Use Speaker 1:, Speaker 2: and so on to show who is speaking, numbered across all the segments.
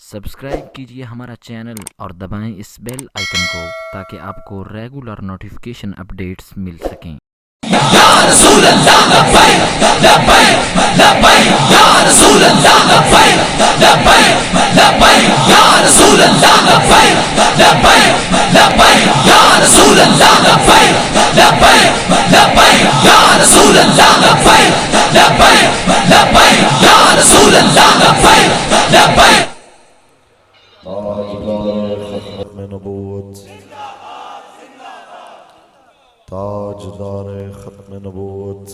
Speaker 1: Subscribe کیجئے ہمارا channel اور دبائیں اس بیل آئیکن کو تاکہ آپ کو ریگولر نوٹیفیکیشن اپڈیٹس مل سکیں۔
Speaker 2: رسول اللہ لبیک لبیک لبیک یا رسول اللہ لبیک لبیک لبیک یا رسول اللہ لبیک لبیک لبیک یا رسول اللہ لبیک لبیک لبیک یا رسول اللہ لبیک لبیک لبیک یا رسول اللہ لبیک لبیک۔
Speaker 3: تاجدار ختم نبوت، تاجدار ختم نبوت،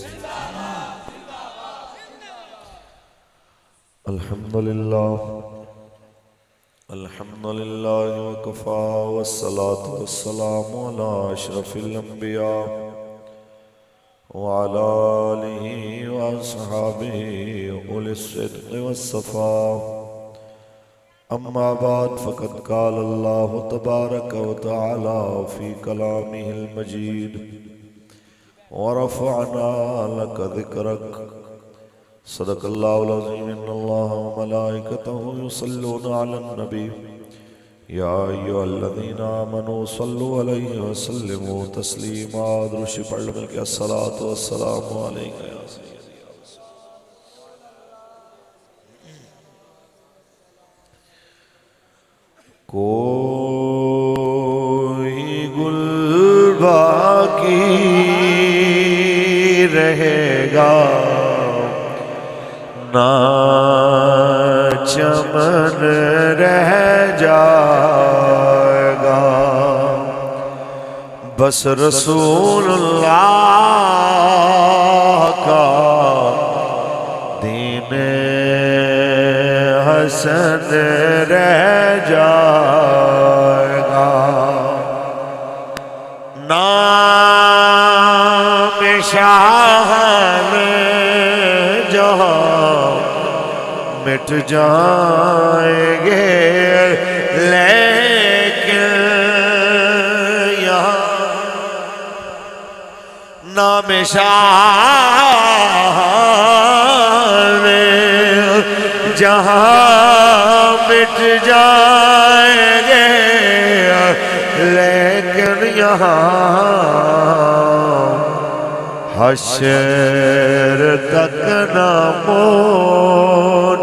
Speaker 3: الحمدللہ الحمدللہ وکفا والصلاة والسلام علی اشرف الانبیاء وعلی آلہ واصحابہ اولی الصدق والصفا۔ اما بعد فقد قال اللہ تبارک و تعالی فی کلامہ المجید ورفعنا لک ذکرک، صدق اللہ العظیم۔ ان اللہ وملائکتہ یصلون علی النبی یا ایھا الذین آمنوا صلوا علیہ وسلموا تسلیما۔ درود پڑھ لو مل کے الصلاۃ والسلام علیک یا سیدی۔ کوئی گل باقی رہے گا نہ چمن رہ جائے گا، بس رسول اللہ کا دین حسن رہ جائے گا، نام شاہ جہاں مٹ جائیں گے، لیکن یہاں نام شاہ جہاں مٹ جائیں گے، لیکن یہاں حشر تک نام و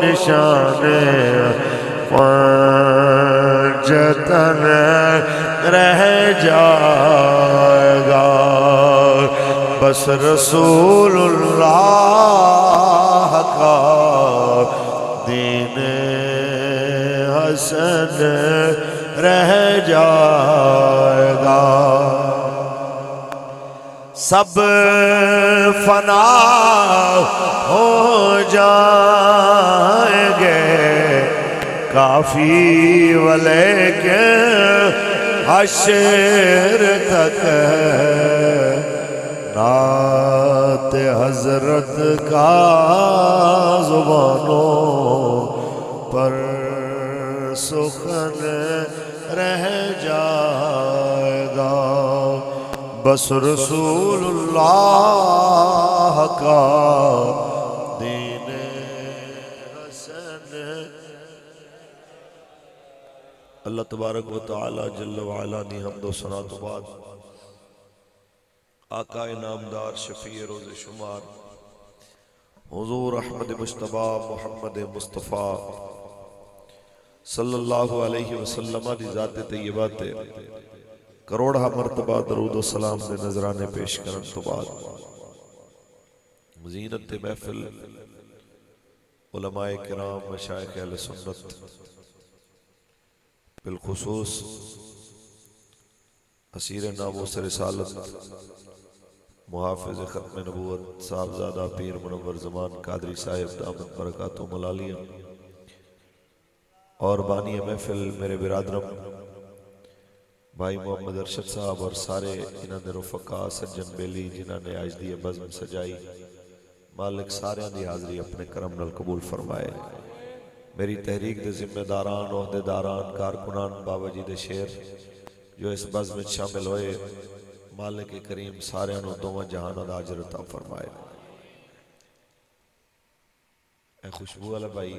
Speaker 3: نشان پنجتن رہ جائے گا، بس رسول اللہ کا دین حسن رہ جائے گا۔ سب فنا ہو جائیں گے کافی، ولیکن حشر تک نعت حضرت کا زبانوں پر سخن رہ جائے گا، بس رسول اللہ کا دین حسن۔ اللہ تبارک و تعالی جل وعلا دی حمد و ثنا تو بعد آقا انعامدار شفیع روز شمار حضور احمد مجتبی محمد مصطفیٰ صلی اللہ علیہ وسلم دی ذات طیبہ تے کروڑہ مرتبہ درود و سلام دے نظرانے پیش کرن تو بعد زینت محفل علماء کرام مشائخ اہل سنت بالخصوص اسیر ناموس رسالت محافظ ختم نبوت صاحبزادہ پیر منور زمان قادری صاحب دامت برکاتہم العالیہ، اور بانی محفل میرے برادرم بھائی محمد ارشد صاحب اور سارے انہاں دے رفقا سجن بیلی جنہاں نے آج دی بزم سجائی، مالک سارے دی حاضری اپنے کرم نال قبول فرمائے۔ میری تحریک دے ذمہ داران عہدے داران کارکنان بابا جی دے شیر جو اس بزم میں شامل ہوئے، مالک کریم سارے انہوں دوواں جہانہ دا اجر عطا فرمائے۔ اے خوشبو والا بھائی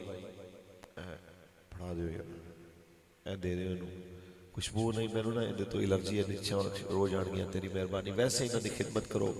Speaker 3: ਫੜਾ ਦਿਓ ਯਾਰ, ਇਹ ਦੇ ਦਿਓ ਇਹਨੂੰ। ਖੁਸ਼ਬੂ ਨਹੀਂ, ਮੈਨੂੰ ਨਾ ਇਹਦੇ ਤੋਂ ਐਲਰਜੀ ਹੈ, ਨਿੱਛਾਂ ਰੋਜ਼ ਆਉਣਗੀਆਂ, ਤੇਰੀ ਮਿਹਰਬਾਨੀ। ਵੈਸੇ ਇਹਨਾਂ ਦੀ ਖਿਦਮਤ ਕਰੋ,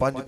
Speaker 3: 5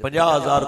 Speaker 3: 50,000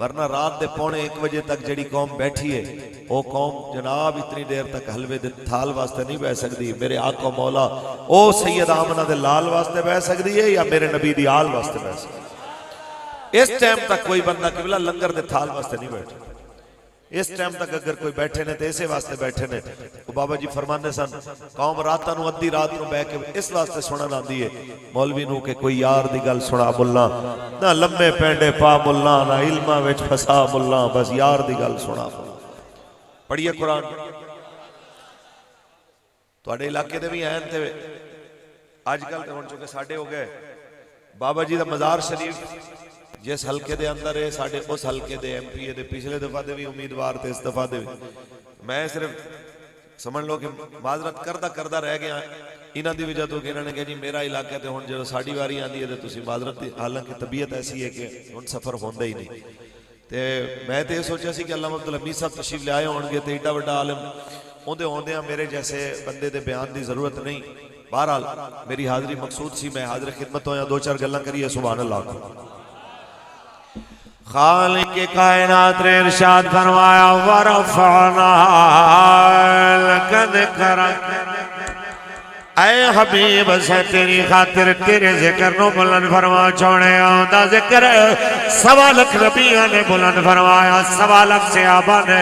Speaker 3: ورنہ رات دے پونے 1 بجے تک جڑی قوم بیٹھی ہے وہ قوم جناب اتنی دیر تک حلوے دے تھال واسطے نہیں بہ سکتی. میرے آقا مولا او سید آمنہ دے لال واسطے بہ سکتی ہے یا میرے نبی دی آل واسطے بہ سکتی ہے؟ اس ٹائم تک کوئی بندہ قبلہ لنگر دے تھال واسطے نہیں بیٹھے. اس ٹائم تک اگر کوئی بیٹھے نے تو اسے واسطے بیٹھے نے. وہ بابا جی فرمانے سن قوم راتاں نو ادھی رات نو بہ کے اس واسطے سنن آندی ہے مولوی نو کہ کوئی یار دی گل سنا ملا نہ لمے پینڈے پا ملا نہ علماں وچ پھسا ملا بس یار دی گل سنا ملا. پڑھیے قرآن. تواڈے علاقے دے بھی ہیں تے اج کل تے ہن چونکہ ساڈے ہو گئے بابا جی دا مزار شریف جس حلقے دے اندر ہے ساڈے اس حلقے دے ایم پی اے دے پچھلے دفعہ دے بھی امیدوار تے اس دفعہ دے بھی میں صرف سمجھ لو کہ معذرت کردہ رہ گیا انہاں دی وجہ تو کہ انہوں نے کہا جی میرا علاقہ تے ہن جدوں ساڈی واری آندی ہے تے تسی معذرت دی حالانکہ طبیعت ایسی ہے کہ ہن سفر ہوندا ہی نہیں. تے میں تے یہ سوچا سی کہ علامہ عبدالحمید صاحب تشریف لے آئے ہون گے تے ایڈا بڑا عالم اوندے ہوندیاں میرے جیسے بندے دے بیان دی ضرورت نہیں. بہرحال میری حاضری مقصود سی میں حاضر خدمت ہویا 2-4 گلاں کریے سبحان اللہ. خالق کائنات نے ارشاد فرمایا ورفعنا لک ذکرک اے حبیب سے تیری خاطر تیرے ذکر نو بلند فرما چھوڑے آدھا ذکر 1.25 لاکھ نبیوں نے بلند فرمایا 1.25 لاکھ صحابہ نے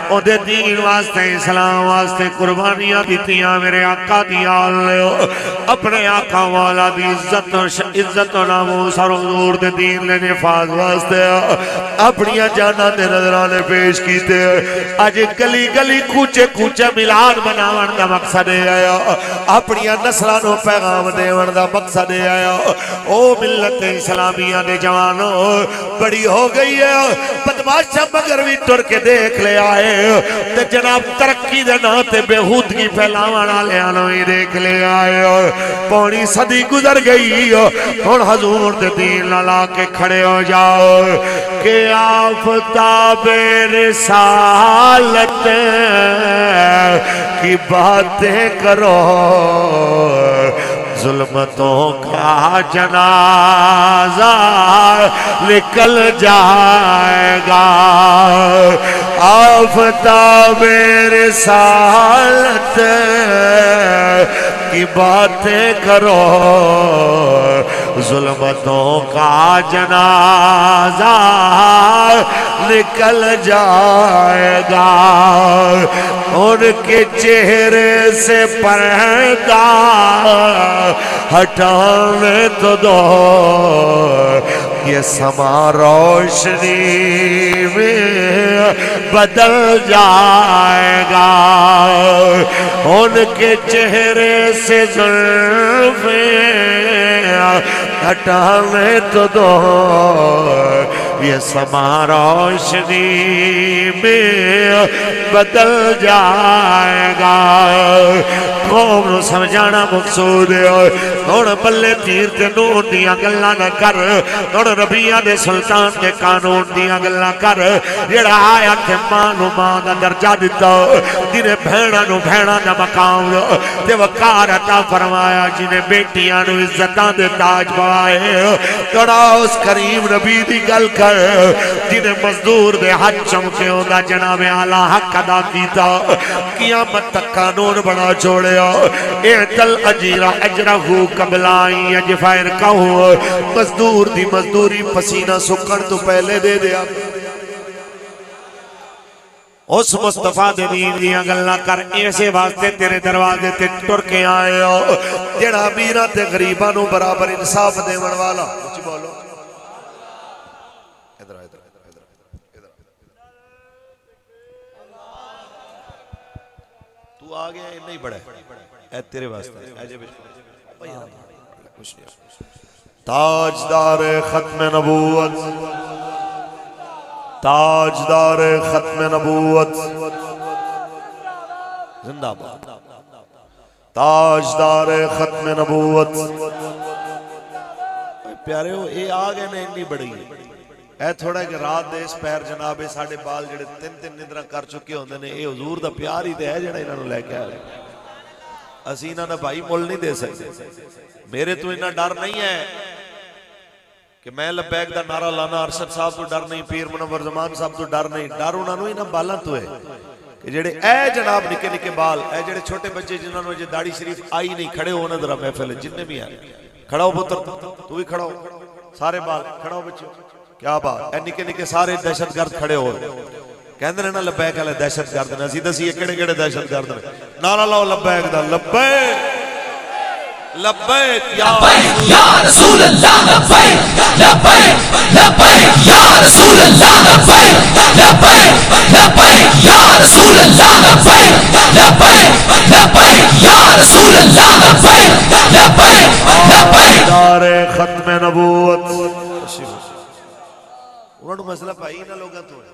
Speaker 3: او دے دین واسطے اسلام واسطے قربانیاں دیتیاں میرے آقا دی آل لے اپنے آقا والا دی عزت و ناموس اور حضور دے دین لے نفاذ واسطے اپنی جاناں دے نظرانے پیش کیتے. اج گلی گلی کوچے کوچے میلاد مناون دا مقصد آیا اپنی نسلوں نو پیغام دیون دا مقصد آیا. او ملت اسلامیہ دے جوانوں بڑی ہو گئی ہے بدماشاں مگر بھی ٹر کے دیکھ لے آئے تے جناب ترقی دے نا تے بےہودگی پھیلاون والیاں نو ہی دیکھ لے آئے. پوری صدی گزر گئی ہن حضور دے دین لا کے کھڑے ہو جاؤ کہ آفتاب رسالت کی باتیں کرو ظلمتوں کا جنازہ نکل جائے گا. آفتاب رسالت کی باتیں کرو ظلمتوں کا جنازہ نکل جائے گا. ان کے چہرے سے پردہ ہٹانے تو دو یہ سما روشنی میں بدل جائے گا. ان کے چہرے سے زلفیں ہٹانے تو دو یہ سما روشنی میں بدل جائے گا. قوم نو سمجھانا مقصود ہے. ہن بلے تیر تے نور دیاں گلاں نہ کر ہن ربیہ دے سلطان دے قانون دیاں گلاں کر جڑا آیا کہ ماں نو ماں دا درجہ دتا جنہیں بھیڑاں نو بھیڑاں دا مقام تے وقار عطا فرمایا جنہیں بیٹیاں نو عزتاں دے تاج پوائے. تڑا اس کریم نبی دی گل کر جنہیں مزدور دے حج چمکے ہوندا جناب اعلی حق ادا کیتا قیامت تک قانون بنا چھوڑیا. اعتل اجیر اجرہو قبلائی اجفائر کہو مزدور دی مزدوری پسینہ سکڑ تو پہلے دے دیا. اس مصطفیٰ دے دین دیا گلنا کر ایسے واسطے تیرے دروازے تے ٹر کے آئے ہو جڑا امیرہ تے غریبانوں برابر انصاف دے والا. کچھ بولو تو آگے ہیں نہیں بڑھے اے تیرے واسطے تاجدار ختم نبوت تاجدار ختم نبوت زندہ باد تاجدار ختم نبوت. پیارے ہو اے آگے نے انی بڑی اے تھوڑا کہ رات دے اس پیر جنابے ساڑھے بال جڑے 3 نندرہ کر چکے ہوندے نے اے حضور دا پیار ہی دے ہے جڑا انہوں لے کے آئے. اسینہ نہ بھائی مول نہیں دے سکتے. میرے تو انہاں ڈر نہیں ہے کہ میں لبیک دا نعرہ لانا ارشد صاحب تو ڈر نہیں، پیر منور زمان صاحب تو ڈر نہیں، ڈر انہاں نوں انہاں بالاں تو ہے کہ جڑے اے جناب نکے نکے بال، اے جڑے چھوٹے بچے جنہاں نوں اجے داڑھی شریف آئی نہیں، کھڑے ہونا ذرا محفل جتنے بھی ہیں، کھڑا ہو پتر، تو بھی کھڑا ہو، سارے بال کھڑا ہو بچے، کیا بات، اے نکے نکے سارے دہشت گرد کھڑے ہو، کہندے نے نا لبیک والے دہشت گرد نے، اسی دسی کیڑے کیڑے دہشت گرد نے، نعرہ لاؤ لبیک دا، لبیک لبیک یا
Speaker 2: رسول اللہ لبیک لبیک لبیک یا رسول اللہ لبیک لبیک لبیک یا رسول اللہ لبیک لبیک لبیک یا رسول اللہ لبیک لبیک لبیک
Speaker 3: دار ختم نبوت انہوں نے مسئلہ پائی انہاں لوگاں تو ہے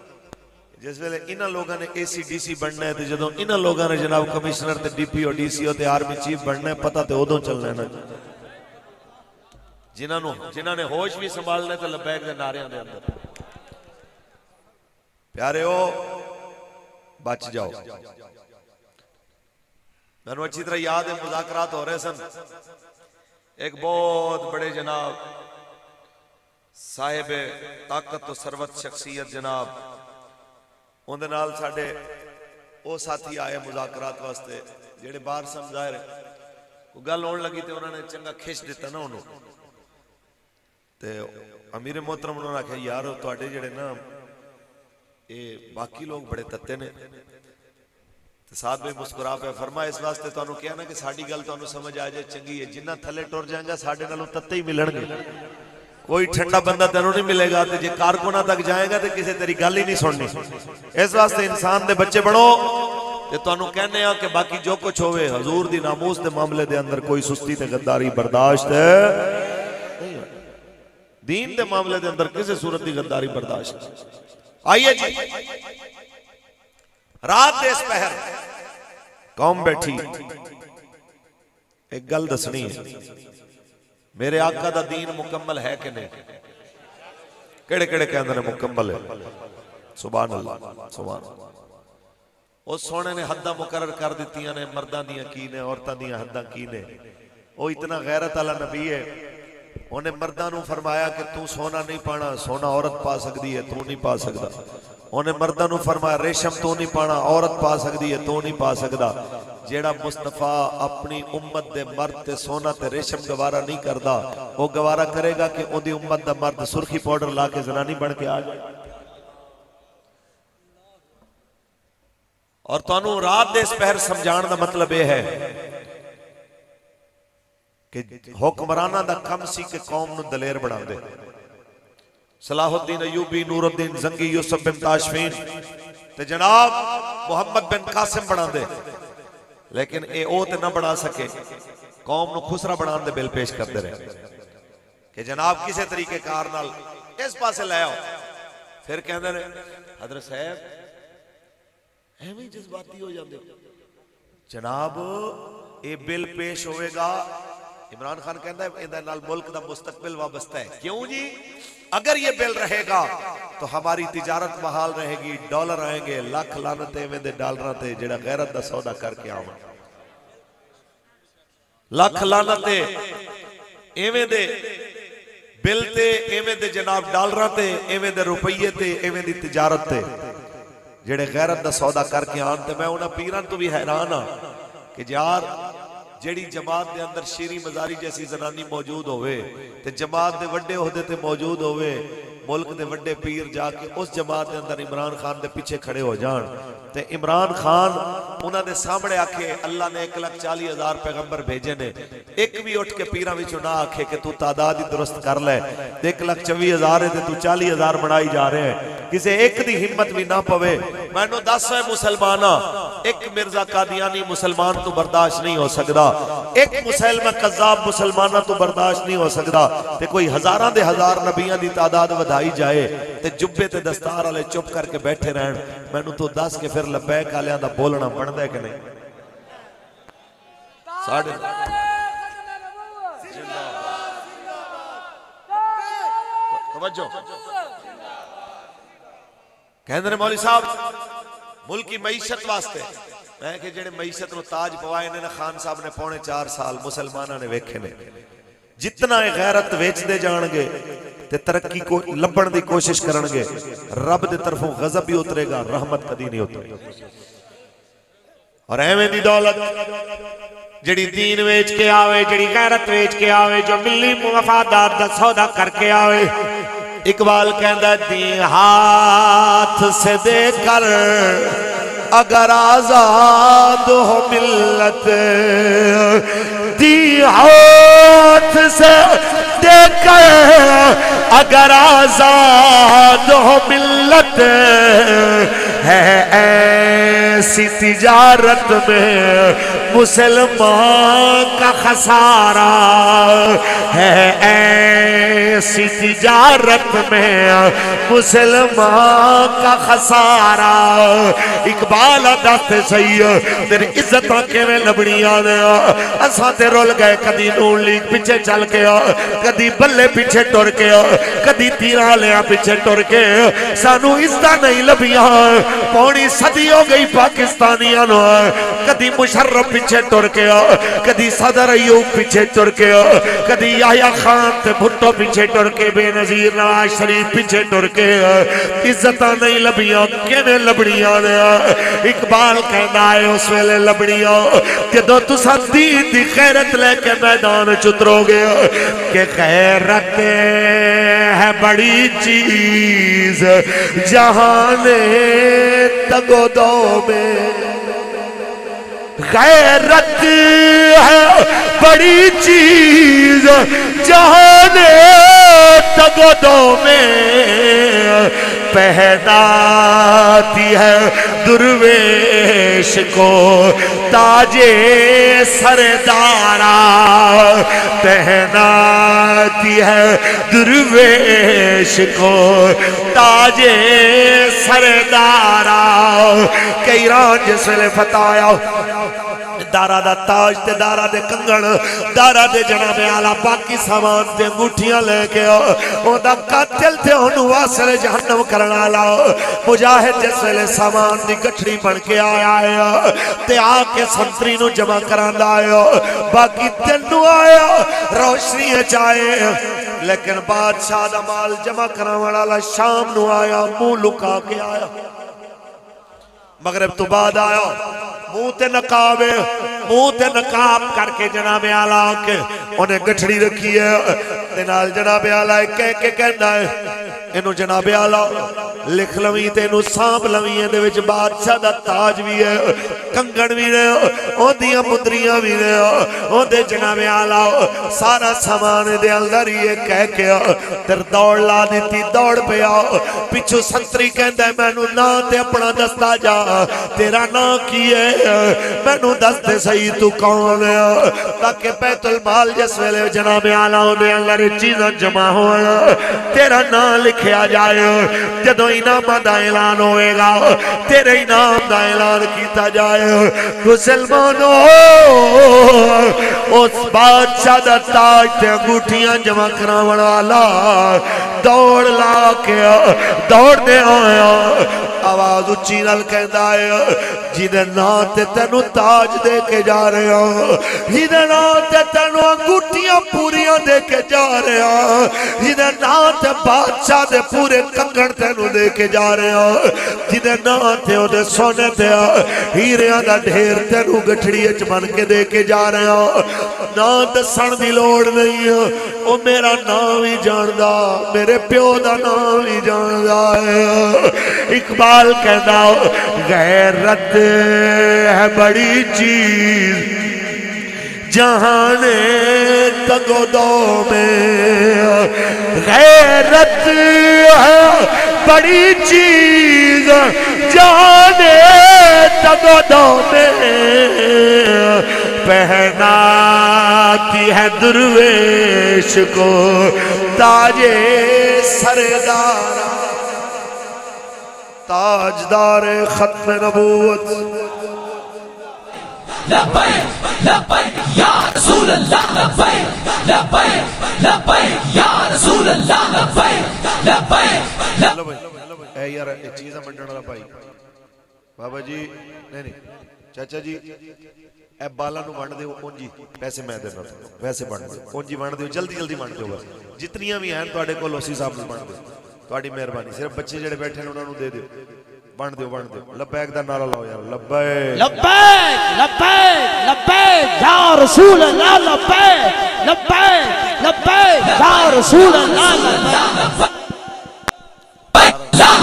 Speaker 3: جس ویلے انہاں لوگاں نے اے سی ڈی سی بننا ہے تے جدوں انہاں لوگاں نے جناب کمشنر تے D P O D C او تے آرمی چیف بننا ہے پتہ تے ادوں چلنا ہے نا جنہاں نے ہوش بھی سنبھالنا ہے تے لبیک دے نعریاں دے اندر پیارے ہو بچ جاؤ میں نے اچھی طرح یاد ہے مذاکرات ہو رہے سن ایک بہت بڑے جناب صاحب طاقت و ثروت شخصیت جناب اندے نال ساڈے او ساتھی آئے مذاکرات واسطے جڑے باہر سمجھائے کوئی گل ہون لگی تے انہوں نے چنگا کھچ دیتا نا انہوں تے امیر محترم انہوں نے کہا یار تواڈے جڑے نا اے باقی لوگ بڑے تتے نے تے ساتھ میں مسکرا پہ فرمایا اس واسطے تانوں کہیا نا کہ ساڈی گل تانوں سمجھ آ جائے چنگی ہے جنہ تھلے ٹر جائیں گا ساڈے نالوں تتے ہی ملن گے کوئی ٹھنڈا بندہ تینوں نہیں ملے گا تے جے کارکناں تک جائے گا تے کسے تیری گل ہی نہیں سننی اس واسطے انسان دے بچے بنو تے تانوں کہنے ہاں کہ باقی جو کچھ ہوئے حضور دی ناموس دے معاملے دے اندر کوئی سستی تے غداری برداشت ہے دین دے معاملے دے اندر کسے صورت دی غداری برداشت آئیے جی رات دے اس پہر قوم بیٹھی ایک گل دسنی ہے میرے آقا دا دین مکمل ہے کہ نہیں کڑے کڑے کہ اندر مکمل ہے سبحان اللہ سبحان اللہ اس سونے نے حدہ مقرر کر دیتیاں نے مردان دیاں کی نے عورتان دیاں حدہ کی نے وہ اتنا غیرت اللہ نبی ہے انہیں مردانوں فرمایا کہ تو سونا نہیں پانا سونا عورت پا سکتی ہے تو نہیں پا سکتا انہیں مردانوں فرمایا ریشم تو نہیں پانا عورت پا سکتی ہے تو نہیں پا سکتا جیڑا مصطفیٰ اپنی امت دے مرد تے سونا تے ریشم گوارا نہیں کردا وہ گوارا کرے گا کہ ان دی امت دا مرد سرخی پاؤڈر لا کے زنانی بن کے آ جائے اور تانوں رات دے اس پہر سمجھان دا مطلب یہ ہے کہ حکمرانہ دا کم سی کہ قوم نو دلیر بنا دے صلاح الدین ایوبی نور الدین زنگی یوسف بن تاشفین تے جناب محمد بن قاسم بنا دے لیکن اے او تے نہ بنا سکے قوم نو خسرہ بنا دے بل پیش کرتے رہے کہ جناب کسے طریقے کار نال اس پاسے لے آؤ پھر کہندے نے حضرت صاحب ایویں جذباتی ہو جاندے جناب اے بل پیش ہوئے گا عمران خان کہندا ہے اندے نال ملک دا مستقبل وابستہ ہے کیوں جی اگر یہ بل رہے گا تو ہماری تجارت بحال رہے گی ڈالر آئیں گے لاکھ لانتے میں دے ڈالراں تے جڑا غیرت دا سودا کر کے آواں لاکھ لانتے ایویں دے بل تے ایویں دے جناب ڈالراں تے ایویں دے روپیے تے ایویں دی تجارت تے جڑے غیرت دا سودا کر کے آن تے میں انہاں پیراں تو بھی حیران ہاں کہ یار جیڑی جماعت دے اندر شیری مزاری جیسی زنانی موجود ہوئے تے جماعت دے وڈے عہدے تے موجود ہوئے ملک دے وڈے پیر جا کے اس جماعت دے اندر عمران خان دے پیچھے کھڑے ہو جان تے عمران خان انہاں دے سامنے آکھے اللہ نے 1,40,000 پیغمبر بھیجے نے ایک بھی اٹھ کے پیراں وچوں نہ آکھے کہ تو تعداد ہی درست کر لے 1,24,000 تے تو 40,000 بنائی جا رہے ہیں کسے ایک دی ہمت بھی نہ پوے مینوں دس ہے مسلماناں ایک مرزا قادیانی مسلمان تو برداشت نہیں ہو سکدا ایک مسلمہ قذاب مسلمانہ تو برداشت نہیں ہو سکدا تے کوئی ہزاراں دے ہزار نبیاں دی تعداد ودھائی جائے تے جبے تے دستار والے چپ کر کے بیٹھے رہن مینوں تو دس کے پھر لبیک والیاں دا بولنا بندا ہے کہ نہیں ساڑھے توجہ کہندے نے مولوی صاحب ملکی معیشت واسطے میں کہ جڑے معیشت نو تاج پوائے نے خان صاحب نے 4.5 سال مسلمانہ نے ویکھے نے جتنا غیرت ویچ دے جان گے تے ترقی کو لبن دی کوشش کرنگے رب دے طرفوں غضب بھی اترے گا رحمت کدی نہیں اترے گا اور ایویں دی دولت جڑی دین ویچ کے آوے جڑی غیرت ویچ کے آوے جو ملی مفادات دا سودا کر کے آوے اقبال کہندہ دین ہاتھ سے دے کر اگر آزاد ہو ملت دی ہاتھ سے دے کر اگر آزاد ہو ملت ہے ایسی تجارت میں مسلمان کا خسارہ ہے ایسی تجارت میں مسلمان کا خسارہ اقبال دست صحیح تیری عزت کے میں لبڑیاں دیا اساں تے رول گئے کدی نون لیگ پیچھے چل کے کدی بلے پیچھے ٹر کے کدی تیرہ لیا پیچھے ٹر کے سانو عزت نہیں لبیاں پونی صدی ہو گئی پاکستانیاں نو کدی مشرف پیچھے ٹر کے کدی صدر ایوب پیچھے ٹر کے کدی یحییٰ خان تے بھٹو پیچھے ٹر کے بے نظیر نواز شریف پیچھے ٹر کے عزتاں نہیں لبیاں کیویں لبڑیاں نے اقبال کہنا ہے اس ویلے لبڑیاں جدوں تساں دین دی غیرت لے کے میدان چترو گے کہ غیرت ہے بڑی چیز جہان تگو دو میں غیرت ہے بڑی چیز جہان تگو دو میں پہناتی ہے درویش کو تاج سردارا پہناتی ہے درویش کو تاج سردارا کہ ایران جس ویلے فتح آیا دارا دا تاج تے دارا دے کنگن دارا دے جناب اعلیٰ باقی سامان تے انگوٹھیاں لے کے او دا قاتل تے انہوں واصل جہنم کرنا لاؤ مجاہد جس ویلے سامان دی گٹھڑی بن کے آیا ہے تے آکے سنتری نو جمع کران آیا باقی تنو آیا روشنی چاہے لیکن بادشاہ دا مال جمع کران والا شام نو آیا منہ لکا کے آیا مغرب تو بعد آیا منہ تے نقاب کر کے جناب اعلیٰ کے انہیں گٹھڑی رکھی ہے نال جناب اعلیٰ کہہ کے کہنا ہے انہوں جناب اعلیٰ لکھ لویں تے انہوں سانپ لویں ہے دے وچ بادشاہ دا تاج بھی ہے کنگن بھی ہے اون دیاں مدریاں بھی ہے اون دے جناب اعلیٰ سارا سامان دے اندر ہی کہہ کے تر دوڑ لا دیتی دوڑ پہ آ پچھو سنتری کہندا ہے مینوں نا تے اپنا دستا جا تیرا نا کی ہے مینوں دس دے صحیح تو کون ہے تاکہ بیت المال جس ویلے جناب اعلیٰ دے اندر چیزاں جمع ہویا تیرا نا لکھیا جائے جدو انعام دا اعلان ہوئے گا تیرے انعام دا اعلان کیتا جائے مسلمانوں اس بادشاہ دا تاج تے انگوٹھیاں جمع کراون والا دوڑ لا کے دوڑ دے آیا آواز اچھی نال کہندا ہے جیدے نام تے تینو تاج دے کے جا رہے ہیں جیدے نام تے تینو انگوٹھیاں پوریاں دے کے جا رہے ہیں جیدے نام تے بادشاہ دے پورے کنگن تینو دے کے جا رہے ہیں جیدے نام تے او دے سونے تے ہیریاں دا ڈھیر تینو گٹھڑی اچ بن کے دے کے جا رہے ہیں نام تے سن دی لوڑ نہیں ہے او میرا نام ہی جاندہ میرے پیو دا نام ہی جاندہ ہے اقبال کہنا غیرت ہے بڑی چیز جہان تگو دو میں غیرت ہے بڑی چیز جہان تگو دو میں پہناتی ہے درویش کو تاج سردارا تاجدار ختم نبوت
Speaker 2: لبیک لبیک یا رسول اللہ لبیک لبیک لبیک یا رسول اللہ لبیک لبیک
Speaker 3: اے یار ایک چیز منڈن والا بھائی بابا جی نہیں چاچا جی اے بالا نو ونڈ دیو اونجی پیسے میں دینا ویسے ونڈ دیو اونجی ونڈ دیو جلدی جلدی ونڈ دیو بس جتنیاں بھی ہیں تواڈے کول اسی حساب نال ونڈ دیو تواڈی مہربانی صرف بچے جڑے بیٹھے نے انہاں نو دے دیو ونڈ دیو لبیک دا نعرہ لاؤ یار لبیک
Speaker 4: لبیک لبیک لبیک یا رسول اللہ لبیک لبیک لبیک یا رسول اللہ لبیک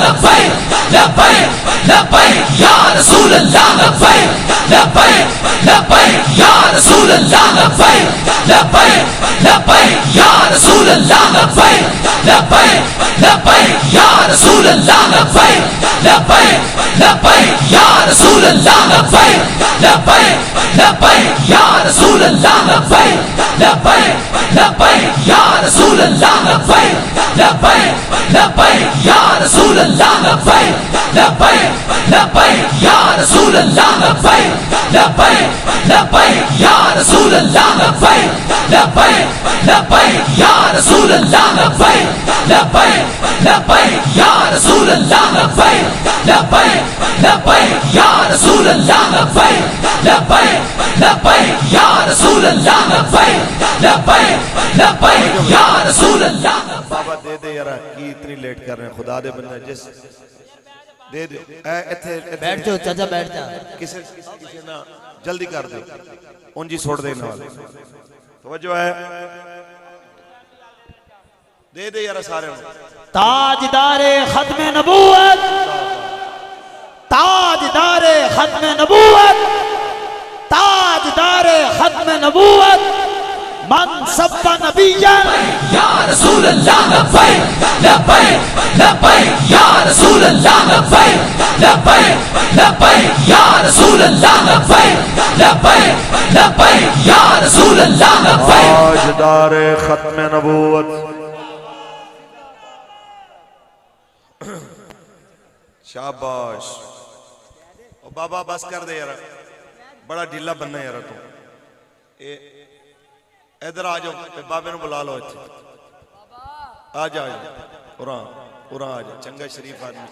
Speaker 2: لبیک لبیک لبیک یا رسول اللہ لبیک لبیک لبیک یا رسول اللہ لبیک لبیک لبیک یا رسول اللہ لبیک لبیک لبیک یا رسول اللہ لبیک لبیک لبیک یا رسول اللہ لبیک لبیک لبیک یا رسول اللہ لبیک لبیک لبیک یا رسول اللہ لبیک لبیک لبیک یا رسول اللہ لبیک لبیک لبیک یا رسول اللہ لبیک لبیک لبیک یا رسول اللہ لبیک لبیک لبیک یا رسول اللہ لبیک لبیک لبیک یا رسول اللہ لبیک لبیک لبیک یا رسول اللہ لبیک لبیک لبیک یا رسول اللہ لبیک لبیک لبیک یا رسول اللہ
Speaker 3: بابا دے دے یار کی اتنی لیٹ کر رہے ہیں خدا دے بندے جس دے دے ایتھے
Speaker 4: بیٹھ جاؤ چاچا بیٹھ جا
Speaker 3: کسے نہ جلدی کر دے اونجی چھوڑ دے نال توجہ ہے دے دے یار سارے
Speaker 4: تاجدار ختم نبوت تاجدار ختم نبوت تاجدار ختم نبوت من سب نبیا
Speaker 2: یا رسول اللہ لبیک لبیک لبیک یا رسول اللہ لبیک لبیک لبیک یا رسول اللہ لبیک لبیک لبیک یا رسول اللہ لبیک
Speaker 3: تاجدار ختم نبوت شاباش او بابا بس کر دے یار بڑا ڈھیلا بننا یار تو ادھر آ جاؤ بابے نو بلا لو اتنے آ جا اُراں آ جا چنگا شریف آدمی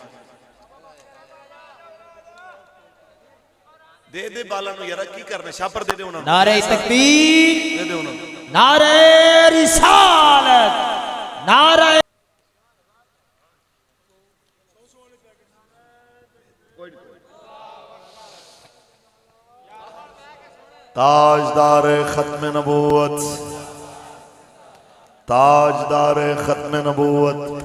Speaker 3: دے دے بالا نو یار کی کرنا شاپر دے دے انہوں نے
Speaker 4: نعرہ تکبیر
Speaker 3: دے دے انہوں نے
Speaker 4: نعرہ رسالت نعرہ
Speaker 3: تاجدار ختم نبوت تاجدار ختم نبوت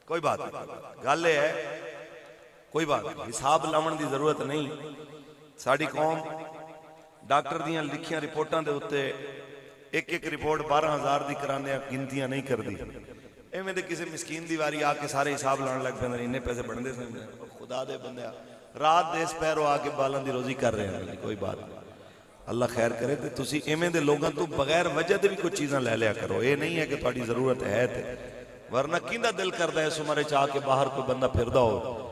Speaker 3: کوئی بات گل ہے کوئی بات حساب لاون دی ضرورت نہیں ساڈی قوم ڈاکٹر دیاں لکھیاں رپورٹاں دے اوتے ایک ایک رپورٹ 12,000 دی کرانے گنتیاں نہیں کردی ایویں دے کسی مسکین دی واری آ کے سارے حساب لان لگ پیندے انہیں پیسے بڑھندے سن خدا دے بندے رات دے اس پیرو آ کے بالاں دی روزی کر رہے ہیں کوئی بات اللہ خیر کرے تے تسی ایویں دے لوگاں تو بغیر وجہ دے بھی کچھ چیزاں لے لیا کرو اے نہیں ہے کہ تہاڈی ضرورت ہے تے ورنہ کیندا دل کردا ہے اس عمرے چاہ کے باہر کوئی بندہ پھردا ہو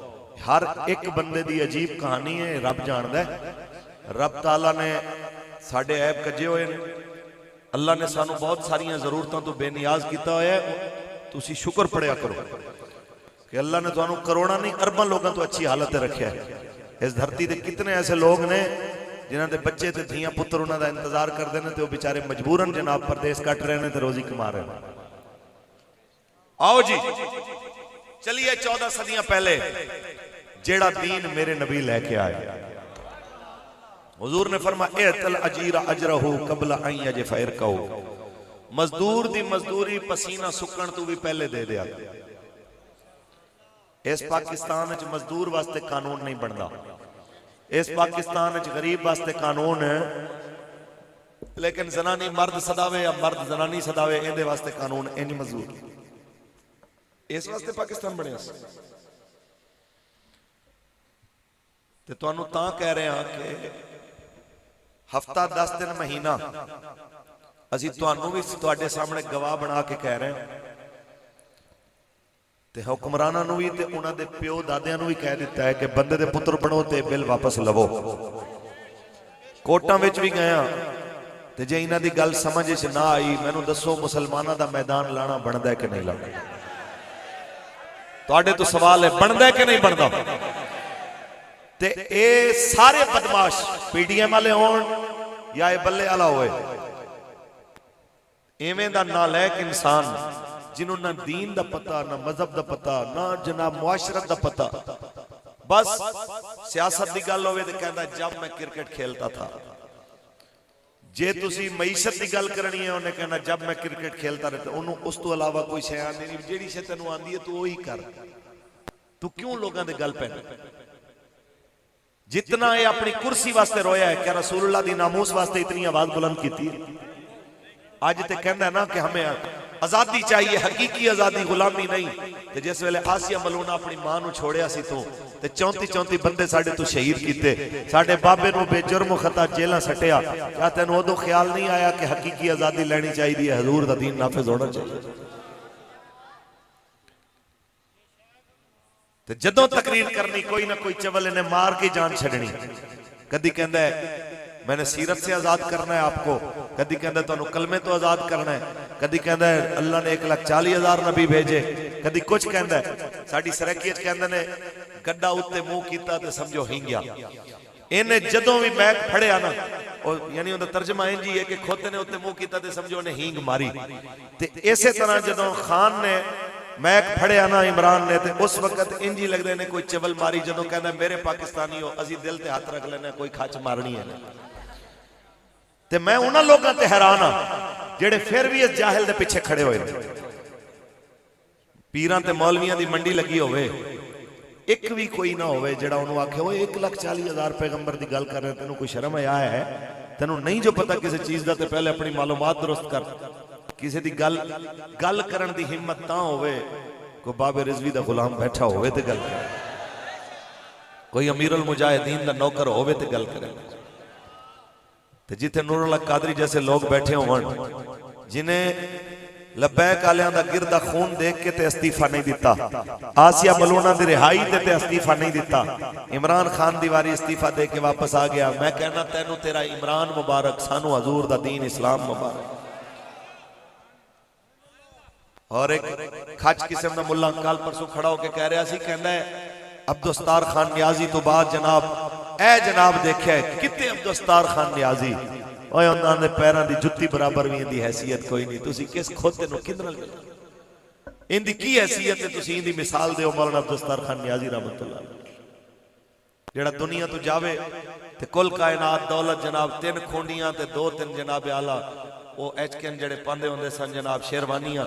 Speaker 3: ہر ایک بندے دی عجیب کہانی ہے رب جاندا ہے رب تعالیٰ نے ساڈے عیب کجے ہوئے نے اللہ نے سانو بہت ساریاں ضرورتاں تو بے نیاز کیتا ہوا ہے تسی شکر پڑیا کرو کہ اللہ نے تو کروڑا نہیں ارباں لوگاں تو اچھی حالت رکھیا ہے اس دھرتی دے کتنے ایسے لوگ نے جنہاں دے بچے تے دھیاں پتر انہاں دا انتظار کر دینے تے وہ بیچارے مجبوراً جناب پردیس کٹ رہے نے تے روزی کما رہے ہیں آؤ جی چلیے 14 صدیاں پہلے جیڑا دین میرے نبی لے کے آئے حضور نے فرمایا اعطل اجیر اجرہ قبل ان یجف عرقہ مزدور دی مزدوری پسینہ سکن تو بھی پہلے دے دیا اس پاکستان وچ مزدور واسطے قانون نہیں بندا اس پاکستان وچ غریب واسطے قانون ہے لیکن زنانی مرد صداوے یا مرد زنانی صداوے ان دے واسطے قانون اینی مزدور اس واسطے پاکستان بنیا تے تانوں تاں کہہ رہے ہیں کہ ہفتہ 10 دن مہینہ اسی تانوں بھی تواڈے سامنے گواہ بنا کے کہہ رہے ہیں تے حکمراناں نوں بھی تے انہاں دے پیو دادیاں نوں بھی کہہ دیتا ہے کہ بندے دے پتر بنو تے بل واپس لو کوٹاں وچ بھی گیا تے جے انہاں دی گل سمجھ وچ نہ آئی مینوں دسو مسلماناں دا میدان لانا بندا ہے کہ نہیں لانا تواڈے تو سوال ہے بندا ہے کہ نہیں بندا تے اے سارے بدماش پی ڈی ایم والے ہون یا اے بلے والا ہوئے، ایویں دا نالائق انسان جنہوں نہ دین دا پتہ، نہ مذہب دا پتہ، نہ جناب معاشرت دا پتہ، بس سیاست دی گل ہوئے تے کہندا جب میں کرکٹ کھیلتا تھا. جے تسی معیشت دی گل کرنی ہے انہیں کہنا جب میں کرکٹ کھیلتا رہتا، انہوں اس تو علاوہ کوئی شے آندی نہیں، جیڑی شے تینوں آندی ہے تو وہی کر. تو کیوں لوگاں دے گل پہنے؟ جتنا یہ اپنی کرسی واسطے رویا ہے، کیا رسول اللہ دی ناموس واسطے اتنی آواز بلند کیتی ہے؟ آج تے کہنا ہے نا کہ ہمیں آزادی چاہیے، حقیقی آزادی، غلامی نہیں. تے جس ویلے آسیہ ملونہ اپنی ماں نو چھوڑیا سی تو تے 34 بندے ساڑھے تو شہید کیتے، ساڑھے بابے نو بے جرم و خطا جیلہ سٹیا. کیا تینوں ادو خیال نہیں آیا کہ حقیقی آزادی لینی چاہیے، حضور دا دین نافذ ہونا چاہیے؟ تے جدوں تقریر کرنی کوئی نہ کوئی چول انہیں مار کے جان چھڑنی. کدی کہندا ہے میں نے سیرت سے آزاد کرنا ہے آپ کو، کدی کہندا ہے تو انہوں کلمے تو آزاد کرنا ہے، کدی کہندا ہے اللہ نے 1,40,000 نبی بھیجے، کدی کچھ کہندا ہے. ساڑی سرکیت کہندا نے گڈا اُتے منہ کیتا تے سمجھو ہنگیا. انہیں جدوں بھی میک پھڑیا نا، یعنی انہوں ترجمہ انجی ہے کہ کھوتے نے اُتے منہ کیتا تے سمجھو انہیں ہنگ ماری. تے اسی طرح جدوں خان نے میک پھڑیا نا عمران نے، تے اس وقت انجی لگ دے نے کوئی چول ماری. جدوں کہندا میرے پاکستانی ہو اسی دل تے ہاتھ رکھ لینا، کوئی کھچ مارنی ہے. تے میں انہاں لوگاں تے حیران ہاں جڑے پھر بھی اس جاہل دے پیچھے کھڑے ہوئے. پیراں تے مولویاں دی منڈی لگی ہوئے، ایک بھی کوئی نہ ہوئے جڑا انہوں آکھے وہ 1,40,000 پیغمبر دی گل کر رہے ہیں، تینوں کوئی شرم آیا ہے؟ تینوں نہیں جو پتہ کسی چیز دا تے پہلے اپنی معلومات درست کر. کسی دی گل کرن دی ہمت تاں ہوئے کوئی باب رضوی دا غلام بیٹھا ہوئے تے گل کرے، کوئی امیر المجاہدین دا نوکر ہوئے تے گل کرے. تے جتھے نور اللہ قادری جیسے لوگ بیٹھے ہوں جنہیں لبیک آلیاں دا گردہ خون دیکھ کے تے استعفیٰ نہیں دیتا، آسیہ ملونہ دی رہائی تے استعفیٰ نہیں دیتا، عمران خان دیواری استعفیٰ دے کے واپس آ گیا. میں کہنا تینوں تیرا عمران مبارک، سانو حضور دا دین اسلام مبارک. اور ایک کھچ قسم دا ملہ کال پرسوں کھڑا ہو کے کہہ رہا سی، کہنا ہے عبدالستار خان نیازی تو بعد جناب اے جناب دیکھے کتے عبدالستار خان نیازی، اوہ انہاں نے پیران دی جتی برابر بھی اندی حیثیت کوئی نہیں. تُسی کس کھوتے نو کدرل اندی کی حیثیت ہے؟ تُسی اندی مثال دے مولانا عبدالستار خان نیازی رحمت اللہ جڑا دنیا تو جاوے تے کل کائنات دولت جناب 3 کھونڈیاں تے 2-3 جناب آلہ وہ ایچکن جڑے پاندے ہوندے سن جناب شیروانیاں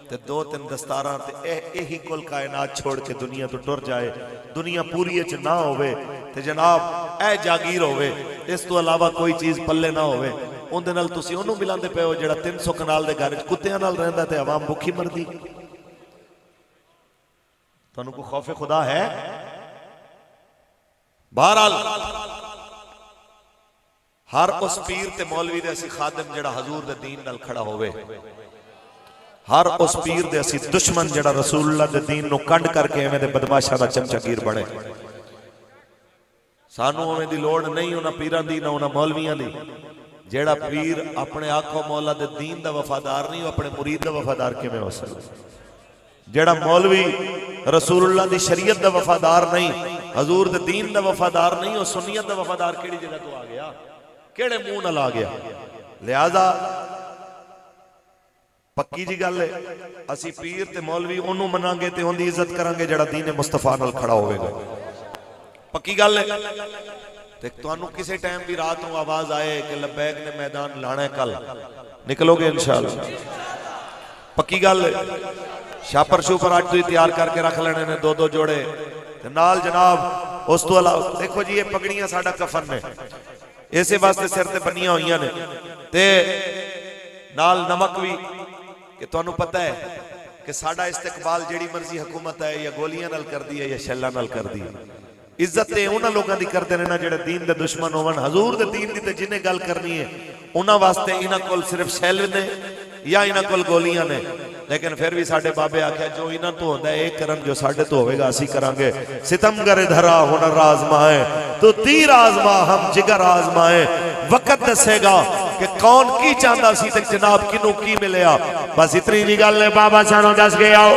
Speaker 3: تے 2-3 دستاراں تے ایہی کل کائنات چھوڑ کے دنیا تو ٹر جائے، دنیا پوری اچ نہ ہوئے تے جناب اے جاگیر ہوئے، اس تو علاوہ کوئی چیز پلے نہ ہوئے. ان دے نال تسی انہوں ملاندے پے ہو جڑا 300 کنال دے گھر کتیاں نال رہندا تے عوام بھوکی مردی. تو انہوں کو خوف خدا ہے؟ بہرحال ہر اس پیر تے مولوی دے اسی خادم جڑا حضور دے دین نال کھڑا ہوئے، ہر اس پیر دے اسی دشمن جڑا رسول اللہ دے دین نو کنڈ کر کے ایویں دے بدماشاں دا چمچا گیر بڑے. سانو اویں دی لوڑ نہیں انہاں پیران دی نہ انہاں مولویاں دی. جیڑا پیر اپنے آقا مولا دے دین دا وفادار نہیں، وہ اپنے مرید دا وفادار کیویں ہو سکدا؟ جیڑا مولوی رسول اللہ دی شریعت دا وفادار نہیں، حضور دے دین دا وفادار نہیں، وہ سنیت دا وفادار کیڑی جگہ تو آ گیا، کیڑے منہ نال آ گیا؟ لہذا پکی جی گل ہے، اسی پیر تے مولوی انہوں مناں گے تے ان دی عزت کریں گے جڑا دین مصطفیٰ نال کھڑا ہوئے گا. پکی گل ہے. تے تو انہوں کسے ٹائم بھی رات ہوں آواز آئے کہ لبیک نے میدان لانا ہے، کل نکلو گے انشاءاللہ. پکی گل ہے. شاپر شوپر آج تو ہی تیار کر کے رکھ لینے نے 2-2 جوڑے تے نال جناب اس تو علاوہ دیکھو جی یہ پگڑیاں ساڑھا کفن نے، ایسے واسطے سر تے بنیاں ہوئیاں نے تے نال نمک بھی کہ تو انہوں پتہ ہے کہ ساڑھا استقبال جیڑی مرضی حکومت ہے یا گولیاں نال کر دی ہے یا شیلہ نال کر دی ہے. عزت تے انہاں لوگاں دی کر دینے نا جڑے دین دے دشمن ہوون. حضور دے دین دی تے جنہیں گل کرنی ہے انہاں واسطے انہاں کول صرف شیل نے یا انہاں کول گولیاں نے، لیکن پھر بھی ساڑھے بابے آکھیا جو انہاں تو ہوندہ ہے ایک کرن جو ساڑھے تو ہوئے گا اسی کرانگے. ستمگر دھرا ہنر آزمائے تو تیر آزما ہم جگر آزمائے، وقت دسے گا کہ کون کی چاندہ سی تک جناب کنو کی ملیا. بس اتنی جی گل ہے بابا سانو دس گیا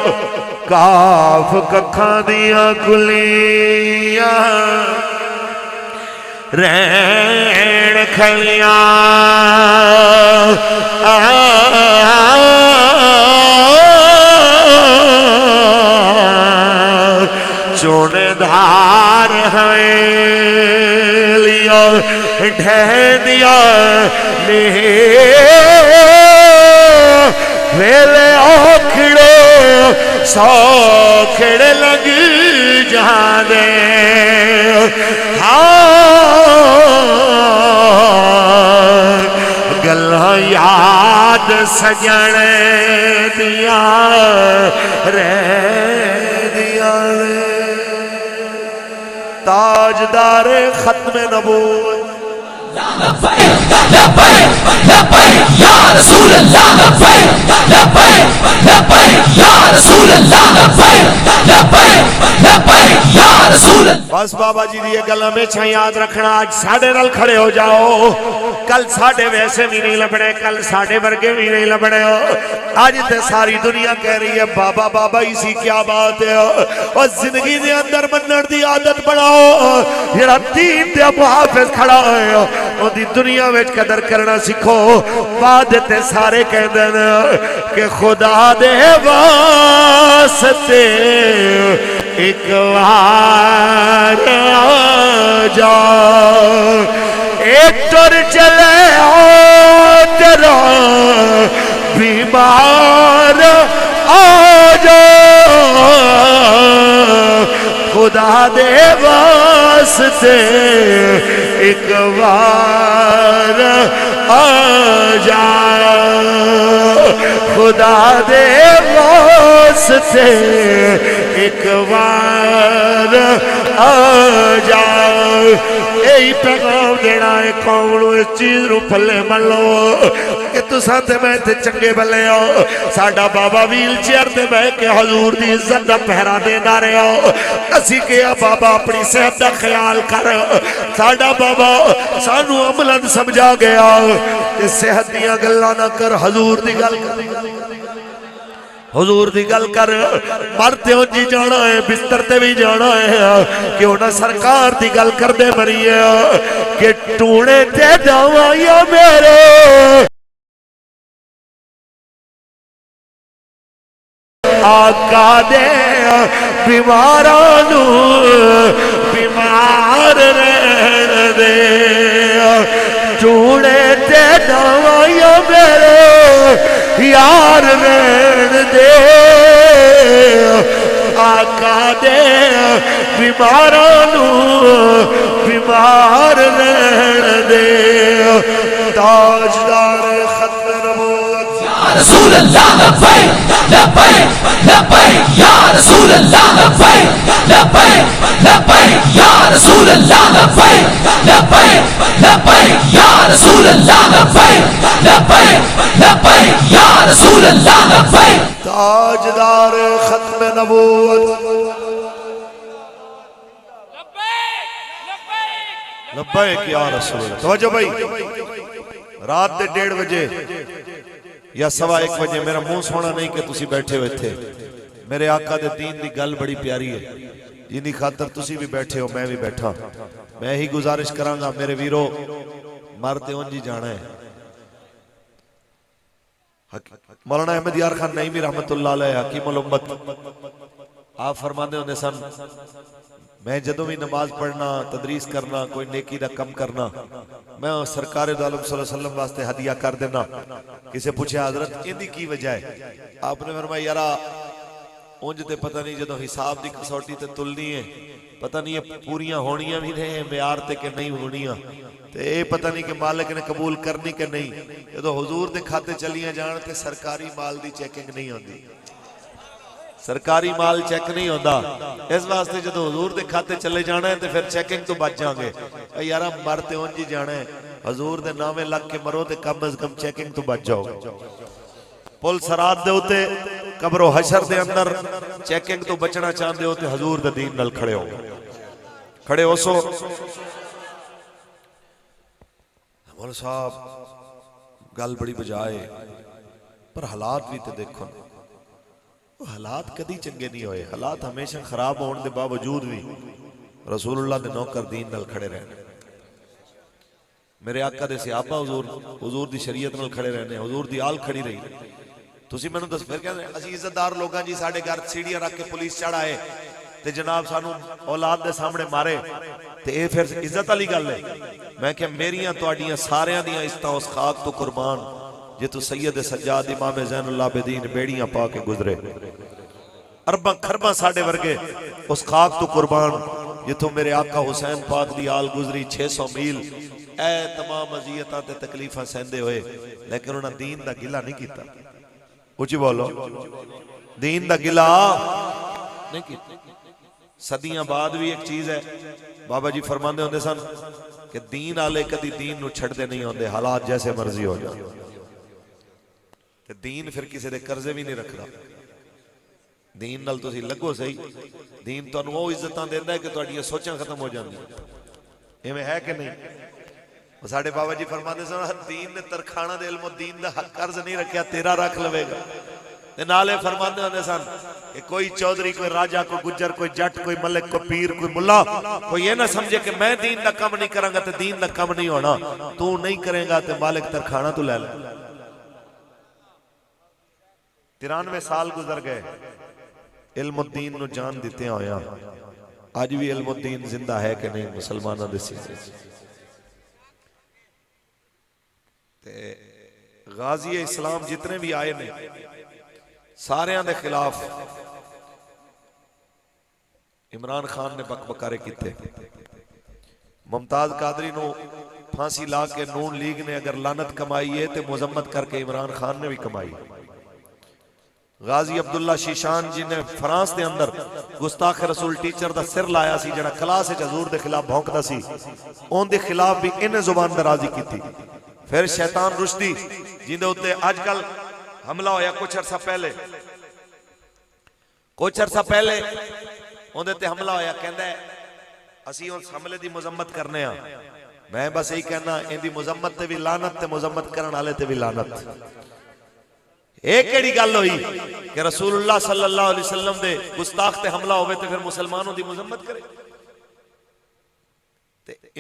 Speaker 3: کاف ککھاں دیاں کلیاں رین کھلیاں چونے دھار ہویلیاں ڈھیندیاں ویلے اوکھڑے سوکھڑے لگ جاندے گلاں یاد سجنے دیا رہندیاں تاجدار ختم نبوت
Speaker 2: لبیک لبیک لبیک یا رسول اللہ لبیک لبیک لبیک یا رسول اللہ لبیک لبیک لبیک یا رسول اللہ.
Speaker 3: بس بابا جی دی گلاں ہمیشہ یاد رکھنا. آج ساڈے نال کھڑے ہو جاؤ. کل ساڈے ویسے بھی نہیں لبنے, کل ساڈے ورگے بھی نہیں لبنے. آج تے ساری دنیا کہہ رہی ہے بابا بابا ہی سی, کیا بات ہے. اور زندگی دے اندر منن دی عادت بناؤ. جڑا دین دے محافظ کھڑا ہے او دی دنیا وچ قدر کرنا سکھو. بعد تے سارے کہندے نے کہ خدا دے واسطے ایک بار آ جا, ایک ٹر چلے تیرا بیمار آ جا. خدا دے واسطے ایک بار آ جا, خدا دے واسطے ایک بار آ جا. یہی پیغام دینا ہے قوم نو, اس چیز نو پھلے ملو کہ تساں تے میں تے چنگے بلے ہو. ساڈا بابا ویل چیئر تے بہ کے حضور دی عزت دا پہرا دیندا رہیا. اسی کہیا بابا اپنی صحت دا خیال کر. ساڈا بابا سانو عملاً سمجھا گیا کہ صحت دیاں گلاں نہ کر, حضور دی گل کر, حضور دی گل کر. مرتے ہوں جی جانا ہے, بستر تے بھی جانا ہے, کہ انہاں سرکار دی گل کر دے مری ہے کہ ٹونے تے دوایا میرے آقا دے بیمارانو بیمار رہن دے. ٹونے تے دوایا میرے یار رہن دے. آقا دے بیمارانو بیمار رہن دے. تاجدار ختم نبوت
Speaker 2: یا رسول اللہ لبیک لبیک لبیک یا رسول اللہ لبیک لبیک لبیک یا رسول اللہ لبیک لبیک لبیک یا رسول اللہ لبیک لبیک لبیک یا رسول اللہ لبیک.
Speaker 3: تاجدار ختم نبوت لبیک یا رسول اللہ. توجہ بھائی, رات دے 1:30 بجے یا 1:15 بجے میرا منہ سونا نہیں کہ تسی بیٹھے ہوئے تھے. میرے آقا دے دین دی گل بڑی پیاری ہے, جنہی خاطر تسی بھی بیٹھے ہو میں بھی بیٹھا. میں ہی گزارش کرانگا میرے ویرو, مرتے ہوں جی جانا ہے. مولانا احمد یار خان نعیمی رحمت اللہ علیہ حکیم الامت آپ فرماندے ہوندے سن, میں جدوں بھی نماز پڑھنا, تدریس کرنا, کوئی نیکی دا کم کرنا, میں سرکار دو عالم صلی اللہ علیہ وسلم واسطے ہدیہ کر دینا. کسے پوچھے حضرت اندی کی وجہ ہے؟ آپ نے فرمایا یارا اونج تے پتہ نہیں جدوں حساب دی کسوٹی تے تلنی ہے, پتہ نہیں ہے پوریاں ہونیاں بھی نہیں معیار تے کہ نہیں ہونیاں, تے اے پتہ نہیں کہ مالک نے قبول کرنی کہ نہیں. جدوں حضور دے کھاتے چلیاں جان تے سرکاری مال دی چیکنگ نہیں ہوندی, سرکاری مال چیک نہیں ہوتا. اس واسطے جدو حضور دے کھاتے چلے جانا ہے تو پھر چیکنگ تو بچ جاؤں گے. یارا مرتے ہون جی جانا ہے, حضور دے نامے لگ کے مرو تے کم از کم چیکنگ تو بچ جاؤ گے. پل سرات دے ہوتے قبر و حشر دے اندر چیکنگ تو بچنا چاہتے ہوتے حضور دے دین نل کھڑے ہو کھڑے ہو. سو مولا صاحب گل بڑی بجائے, پر حالات بھی تے دیکھو, حالات کدی چنگے نہیں ہوئے. حالات ہمیشہ خراب ہونے دے باوجود بھی رسول اللہ دے نوکر دین نال کھڑے رہنے. میرے آقا دے صحابہ حضور دی شریعت نال کھڑے رہنے, حضور دی آل کھڑی رہی. تسی میں دس پھر کہنے اسی عزتدار لوگاں جی ساڑھے گھر سیڑھیاں رکھ کے پولیس چڑھ آئے تے جناب سانو اولاد دے سامنے مارے تے اے پھر عزت والی گل ہے. میں کہ میریاں تواڈیاں ساریاں دیاں عزتاں اس خاک تو قربان جے تو سید سجاد امام زین العابدین بیڑیاں پا کے گزرے, ارباں خرباں ساڑھے ورگے اس خاک تو قربان جتوں میرے آقا حسین پاک دی آل گزری 600 میل, اے تمام اذیتاں تے تکلیفاں سہندے ہوئے لیکن انہاں دین دا گلہ نہیں کیتا. اچھی بولو, دین دا گلہ نہیں کیتا. صدیاں بعد بھی ایک چیز ہے, بابا جی فرماندے ہوندے سن کہ دین والے کدی دین نو چھڑدے نہیں ہوندے, حالات جیسے مرضی ہو جائے. تے دین پھر کسی دے قرضے بھی نہیں رکھدا. دین نال تسی لگو صحیح, دین تانوں او عزتاں دیندا ہے کہ تہاڈیاں سوچاں ختم ہو جاندیاں. ایویں ہے کہ نہیں؟ ساڈے بابا جی فرماندے سن دین نے ترکھانہ دے علم و دین دا حق قرض نہیں رکھیا, تیرا رکھ لوے گا. تے نالے فرماندے ہوندے سن کہ کوئی چودھری, کوئی راجہ, کوئی گجر, کوئی جٹ, کوئی ملک, کوئی پیر, کوئی ملا, کوئی یہ نہ سمجھے کہ میں دین دا کم نہیں کراں گا تے دین دا کم نہیں ہونا. تو نہیں کرے گا تے مالک ترکھانہ تو لے لے. 93 سال گزر گئے علم الدین نو جان دیتے ہویا. آج بھی علم الدین زندہ ہے کہ نہیں مسلمانہ دے سینے. غازی اسلام جتنے بھی آئے نے سارے دے خلاف عمران خان نے بک بکارے کیتے. ممتاز قادری نو پھانسی لا کے نون لیگ نے اگر لعنت کمائی ہے تے مذمت کر کے عمران خان نے بھی کمائی. غازی عبداللہ شیشان جی نے فرانس دے اندر گستاخ رسول ٹیچر دا سر لایا سی جڑا کلاس وچ حضور دے خلاف بھونکدا سی, اون دے خلاف بھی انہیں زبان درازی کیتی. پھر شیطان رشدی جن دے اوتے اج کل حملہ ہویا کچھ عرصہ پہلے اون دے تے حملہ ہویا, کہندا ہے اسی اس حملے دی مذمت کرنے ہاں. میں بس یہی کہنا ان دی مذمت تے بھی لعنت تے مذمت کرن والے تے بھی لعنت. ایک کیڑی گل ہوئی کہ رسول اللہ صلی اللہ علیہ وسلم دے گستاخ تے حملہ ہوئے تے پھر مسلمانوں دی مذمت کرے.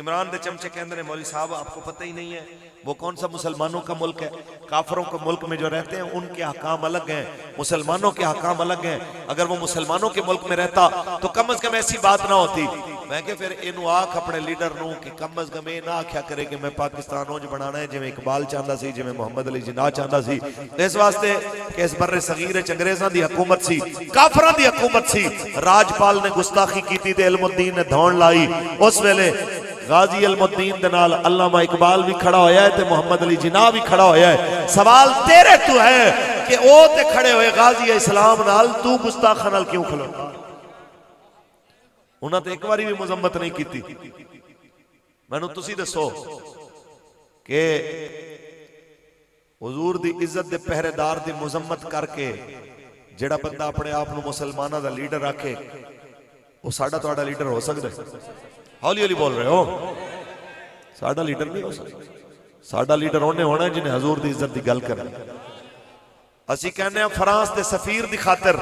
Speaker 3: عمران دے چمچے کے اندر مولوی صاحب آپ کو پتہ ہی نہیں ہے وہ کون سا مسلمانوں کا ملک ہے. کافروں کے ملک میں جو رہتے ہیں ان کے احکام الگ ہیں, مسلمانوں کے احکام الگ ہیں. اگر وہ مسلمانوں کے ملک میں رہتا تو کم از کم ایسی بات نہ ہوتی. میں کہ پھر انہوں آکھ اپنے لیڈر نوں کہ کم از کم یہ نہ آکھیا کرے کہ میں پاکستان اونج بنانا ہے جویں اقبال چاہندا سی, جویں محمد علی جناح چاہندا سی. اس واسطے کہ اس بر صغیر وچ انگریزاں دی حکومت سی, کافراں دی حکومت سی. راجپال نے گستاخی کیتی تے علم الدین نے دھون لائی. اس ویلے غازی علم الدین دے نال علامہ اقبال بھی کھڑا ہویا ہے تے محمد علی جناح بھی کھڑا ہویا ہے. سوال تیرے تو ہے کہ او تے کھڑے ہوئے غازی اسلام نال, تو گستاخاں نال کیوں کھلوتا؟ انہاں تے ایک باری بھی مذمت نہیں کیتی. مینوں تسی دسو کہ حضور دی عزت دے پہرے دار دی مذمت کر کے جڑا بندہ اپنے آپ نو مسلماناں دا لیڈر رکھے وہ ساڈا تہاڈا لیڈر ہو سکدا ہے؟ ہولی ہولی بول رہے ہو, ساڈا لیڈر نہیں ہو سکتا. ساڈا لیڈر ہونے ہونا ہے جنہیں حضور دی عزت دی گل کرنی. اسی کہنے ہیں فرانس دے سفیر دی خاطر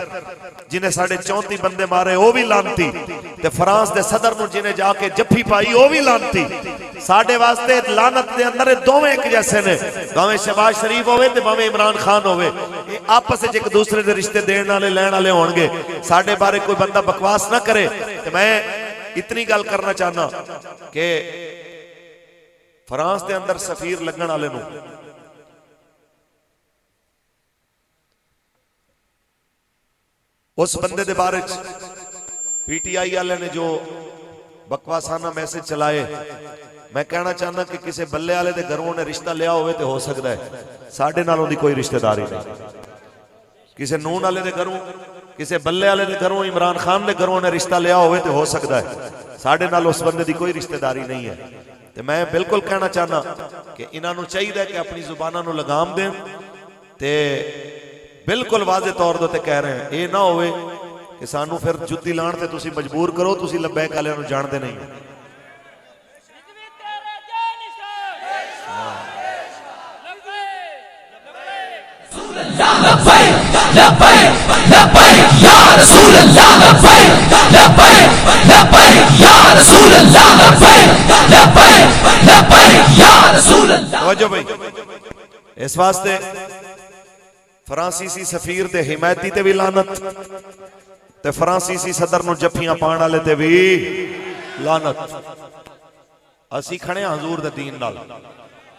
Speaker 3: جنہیں ساڑھے 34 بندے مارے وہ بھی لانتی, تے فرانس دے صدر نو جنہیں جا کے جپھی پائی وہ بھی لانتی. ساڑھے واسطے لانت دے اندر دوویں ایک جیسے نے, باویں شہباز شریف ہوئے تے باویں عمران خان ہوئے, آپس وچ ایک دوسرے دے رشتے دین والے لین والے ہون گے. ساڑھے بارے کوئی بندہ بکواس نہ کرے. تے میں اتنی گل کرنا چاہنا کہ فرانس دے اندر سفیر لگن والے نو اس بندے دے بارے پی ٹی آئی والے نے جو بکواسانہ میسج چلائے, میں کہنا چاہنا کہ کسی بلے والے دے گھروں نے رشتہ لیا ہوئے تے ہو سکتا ہے ساڈے نالوں دی کوئی رشتہ داری نہیں. کسی نون والے دے گھروں, کسی بلے والے دے گھروں, عمران خان دے گھروں نے رشتہ لیا ہوئے تے ہو سکتا ہے ساڈے نال اس بندے دی کوئی رشتہ داری نہیں ہے. تے میں بالکل کہنا چاہنا کہ انہاں نوں چاہیے کہ اپنی زباناں نوں لگام دیں تے بالکل واضح طور تے کہہ رہے ہیں. اے نہ ہوئے کہ سانو پھر جُتی لان تے تسی مجبور کرو, تسی لبیک والے نوں جاندے نہیں.
Speaker 2: رسول لبیک لبیک لبیک یا رسول اللہ لبیک لبیک لبیک یا رسول اللہ لبیک لبیک لبیک یا رسول اللہ.
Speaker 3: توجہ بھائی، اس واسطے فرانسیسی سفیر تے حمایتی تے بھی لعنت تے فرانسیسی صدر نو جفیاں پان والے تے بھی لعنت. اسی کھڑے ہاں حضور دے دین نال.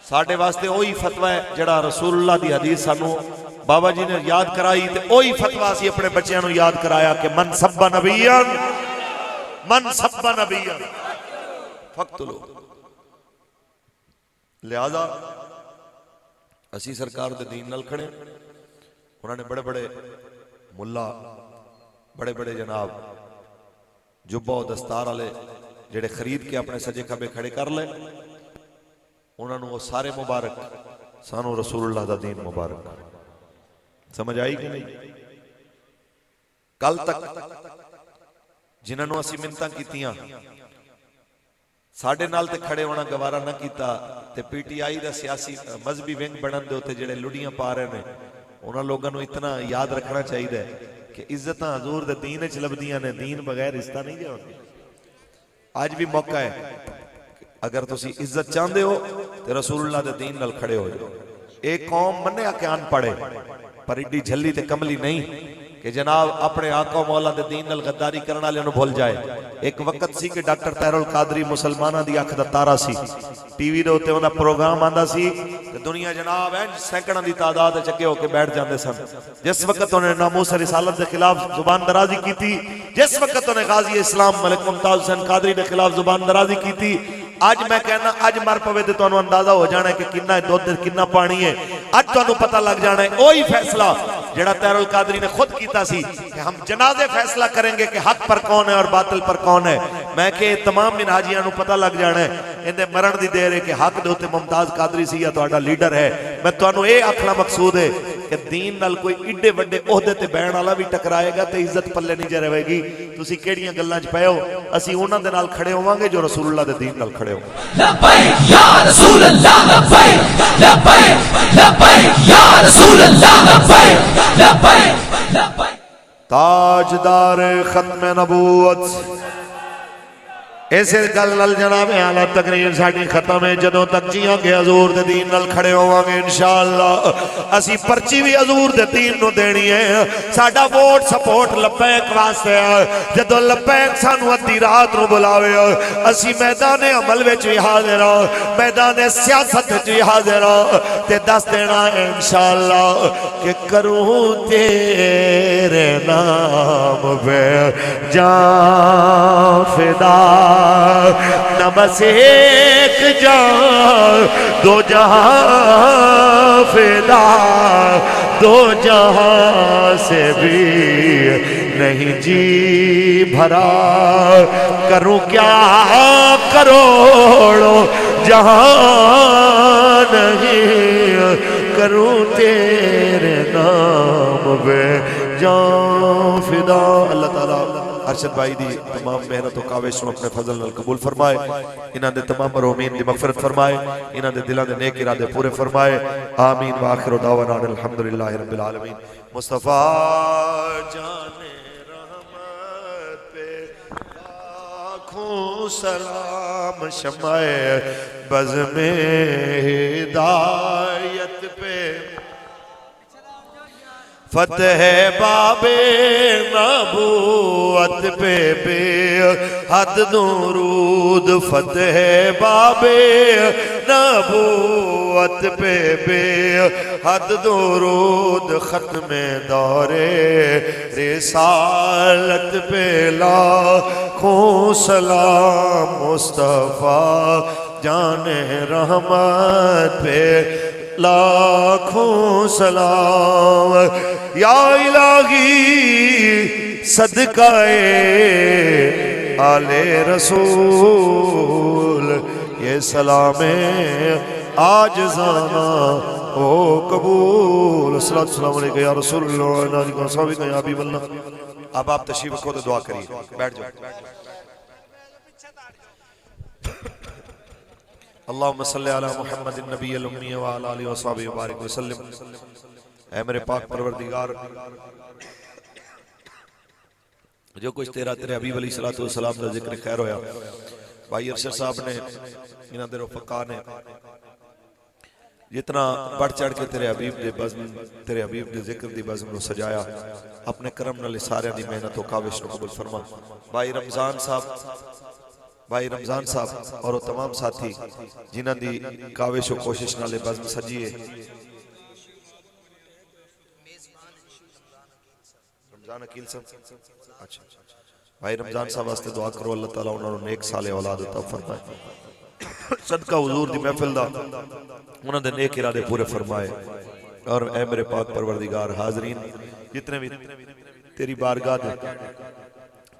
Speaker 3: ساڈے واسطے وہی فتوی ہے جڑا رسول اللہ دی حدیث سانو بابا جی نے یاد کرائی تے وہی فتوی اسی اپنے بچیاں نو یاد کرایا کہ من سب نبیاں فقتلو. لہذا اسی سرکار دے دین نال کھڑے. انہوں نے بڑے بڑے ملا، بڑے بڑے جناب جبہ و دستار والے جڑے خرید کے اپنے سجے کھبے کھڑے کر لے، انہوں نے وہ سارے مبارک. سانو رسول اللہ دا دین مبارک. سمجھ آئی کہ نہیں؟ کل تک جنہوں نے اسی منتاں کیتیاں ساڑھے نال تے کھڑے ہونا گوارا نہ کیتا تے پی ٹی آئی دا سیاسی مذہبی ونگ بڑھن دے ہوتے جڑے لڑیاں پا رہے نے، انہاں لوگوں نے اتنا یاد رکھنا چاہیے کہ عزتاں حضور دے دین وچ لبدیاں نے، دین بغیر عزت نہیں جاندی. آج بھی موقع ہے اگر تسی عزت چاہندے ہو تے رسول اللہ دے دین نال کھڑے ہو جاؤ. ایک قوم منیا کہ ان پڑھے پر ایڈی جھلی تے کملی نہیں کہ جناب اپنے آقا و مولا دے دین نال غداری کرنا لے انہوں بھول جائے. ایک وقت سی کہ ڈاکٹر طاہر القادری مسلمانہ دی اکھ دا تارا سی، ٹی وی دے ہوتے انہاں پروگرام آندا سی کہ دنیا جناب سینکڑوں دی تعداد چکے ہو کے بیٹھ جاندے سن. جس وقت انہوں نے ناموس رسالت دے خلاف زبان درازی کی تھی، جس وقت انہوں نے غازی اسلام ملک ممتاز حسین قادری دے خلاف زبان درازی کی تھی، آج میں کہنا آج مر پوے تے تانوں اندازہ ہو جانا ہے کہ کتنا دودھ کتنا پانی ہے. آج تانوں پتہ لگ جانا ہے وہی فیصلہ جڑا طاہر القادری نے خود کیتا سی کہ ہم جنازے فیصلہ کریں گے کہ حق پر کون ہے اور باطل پر کون ہے. میں کہ تمام منہاجیاں نو پتہ لگ جانا ہے اندے مرن دی دیر ہے کہ حق دے اوتے ممتاز قادری سی یا تہاڈا لیڈر ہے. میں تانوں اے آکھنا مقصود ہے کہ دین نال کوئی ایڈے وڈے عہدے تے بیٹھن والا بھی ٹکرائے گا تے عزت پلے نہیں جے رہے گی. تسی کیڑیاں گلاں وچ پئے ہو، اسی انہاں دے نال کھڑے ہوواں گے جو رسول اللہ دے دین نال کھڑے ہو.
Speaker 2: لبیک یا رسول اللہ لبیک لبیک لبیک یا رسول اللہ لبیک لبیک لبیک.
Speaker 3: تاجدار ختم نبوت ایسے گل نال جناب اعلیٰ تقریر ساڈی ختم ہے. جدوں تک جیاں گے حضور دے دین نال کھڑے ہوواں گے انشاءاللہ. اسی پرچی بھی حضور دے دین نو دینی ہے. ساڈا ووٹ سپورٹ لبیک واسطے ہے. جدوں لبیک سانو ادھی رات نو بلاوے اسی میدان عمل وچ بھی حاضر ہاں، میدان سیاست وچ بھی حاضر ہاں تے دس دینا ہے انشاءاللہ کہ کروں تیرے نام پہ جان فدا. نہ بس ایک جان دو جہاں فدا، دو جہاں سے بھی نہیں جی بھرا. کروں کیا کروڑوں جہاں نہیں، کروں تیرے نام پہ جان فدا. اللہ تعالیٰ ارشد بھائی دی تمام محنت و کاوش نو اپنے فضل نال قبول فرمائے. انہاں دے تمام مرحومین دی مغفرت فرمائے. انہاں دے دلاں دے نیک ارادے پورے فرمائے. آمین وآخر دعوانا الحمدللہ رب العالمین. مصطفیٰ جان رحمت پہ لاکھوں سلام، شمع بزم ہدایت پہ فتح باب نبوت پہ بے حد درود. فتح باب نبوت پہ بے حد درود. ختم دور رسالت پہ لاکھوں سلام. مصطفیٰ جان رحمت پہ لاکھوں سلام. یا الہی صدقہ آل رسول یہ سلام عاجزانہ او قبول. صلی اللہ السلام علیکم یا رسول اللہ علیہ وسلم یا حبیب اللہ. اب آپ تشریف رکھو تو دعا کریے. بیٹھ جاؤ. اللہم صلی علی محمد النبی الامی وعلی آلہ وصحبہ وبارک وسلم. اے میرے پاک پروردگار جو کچھ تیرا تیرے حبیب علیہ السلام کا ذکر خیر ہویا بھائی ارشد صاحب نے انہاں دے رفقا نے جتنا بڑھ چڑھ کے تیرے حبیب دے بزم تیرے حبیب دے ذکر دی بزم نو سجایا اپنے کرم نال سارے دی محنت و کاوش نو قبول فرما بھائی رمضان صاحب اور وہ تمام ساتھی جنہاں دی کاوش و کوشش نال بزم سجیے رمضان عقیل صاحب اچھا بھائی رمضان صاحب واسطے دعا کرو اللہ تعالیٰ انہوں نے نیک سالے اولاد عطا فرمائے صدقہ حضور دی محفل دا انہوں نے نیک ارادے پورے فرمائے اور اے میرے پاک پروردگار حاضرین جتنے بھی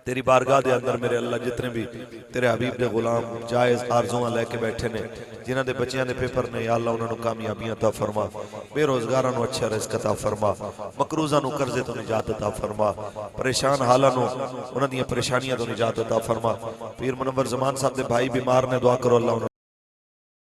Speaker 3: تیری بارگاہ دے اندر میرے اللہ جتنے بھی تیرے حبیب دے غلام جائز آرزواں لے کے بیٹھے نے جنہاں دے بچیاں دے پیپر نے یا اللہ انہوں نے کامیابیاں عطا فرما بے روزگاراں نو اچھا رزق عطا فرما مقروضاں نو قرضے تو نجات عطا فرما پریشان حالاں نو انہاں دیاں پریشانیاں تو نجات عطا فرما پیر منور زمان صاحب دے بھائی بیمار نے دعا کرو اللہ